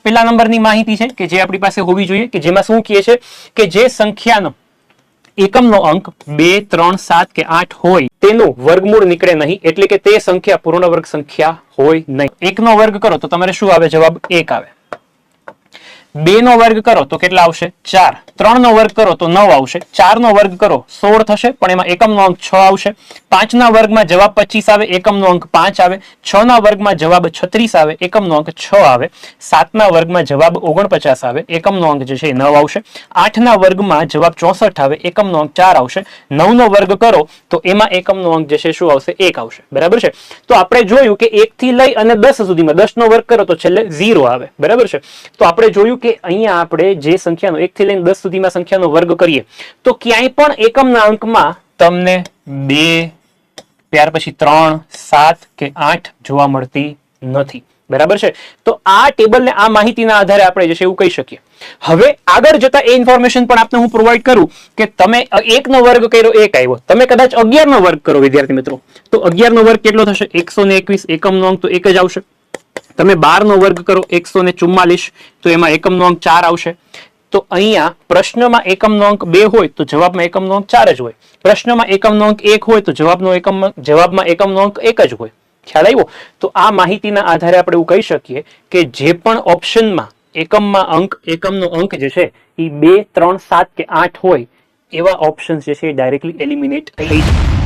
પેલા નંબરની માહિતી છે કે જે આપણી પાસે હોવી જોઈએ, કે જેમાં શું કહે છે કે જે સંખ્યાનો એકમનો અંક 2, 3, 7 કે 8 હોય તેનું વર્ગમૂળ નીકળે નહીં, એટલે કે તે સંખ્યા પૂર્ણ વર્ગ સંખ્યા હોય નહીં. 1 નો વર્ગ કરો તો તમારે શું આવે? જવાબ 1 આવે. 2 નો વર્ગ કરો તો કેટલા આવશે? 4. 3 નો વર્ગ કરો તો 9 આવશે. 4 નો વર્ગ કરો 16 થશે, પણ એમાં એકમનો અંક 6 આવશે. 5 ના વર્ગમાં જવાબ 25 આવે, એકમનો અંક 5 આવે. 6 ના વર્ગમાં જવાબ 36 આવે, એકમનો અંક 6 આવે. 7 ના વર્ગમાં જવાબ 49 આવે, એકમનો અંક જે છે એ 9 આવશે. 8 ના વર્ગમાં જવાબ 64 આવે, એકમનો અંક 4 આવશે. 9 નો વર્ગ કરો તો એમાં એકમનો અંક જે છે શું આવશે? 1 આવશે. બરાબર છે. તો આપણે જોયું કે 1 થી લઈ અને 10 સુધીમાં 10 નો વર્ગ કરો તો છેલ્લે 0 આવે. બરાબર છે. તો આપણે જોયું કે અહીંયા આપણે જે સંખ્યાનો 1 થી લઈને 10 સુધીમાં સંખ્યાનો વર્ગ કરીએ તો ક્યાંય પણ એકમના અંકમાં તમને 2, ત્યાર પછી 3, 7 કે 8 જોવા મળતી નથી. બરાબર છે. તો આ ટેબલને આ માહિતીના આધારે આપણે જે છે એવું કહી શકીએ. હવે આગળ જતા એ ઇન્ફોર્મેશન પણ આપને હું પ્રોવાઈડ કરું કે તમે 1 નો વર્ગ કર્યો 1 આવ્યો, તમે કદાચ 11 નો વર્ગ કરો વિદ્યાર્થી મિત્રો, તો 11 નો વર્ગ કેટલો થશે? 121. એકમનો અંક તો 1 જ આવશે. તમે 12 નો વર્ગ કરો 144, તો એમાં એકમનો અંક 4 આવશે. તો અહીંયા પ્રશ્નમાં એકમનો અંક 2 હોય તો જવાબમાં એકમનો અંક 4 જ હોય. પ્રશ્નમાં એકમનો અંક 1 હોય તો જવાબમાં એકમનો અંક 1 જ હોય. ખ્યાલ આવ્યો? તો આ માહિતીના આધારે આપણે એવું કહી શકીએ કે જે પણ ઓપ્શનમાં એકમનો અંક જે છે એ 2, 3, 7 કે 8 હોય એવા ઓપ્શન જે છે ડાયરેક્ટલી એલિમિનેટ થઈ જાય.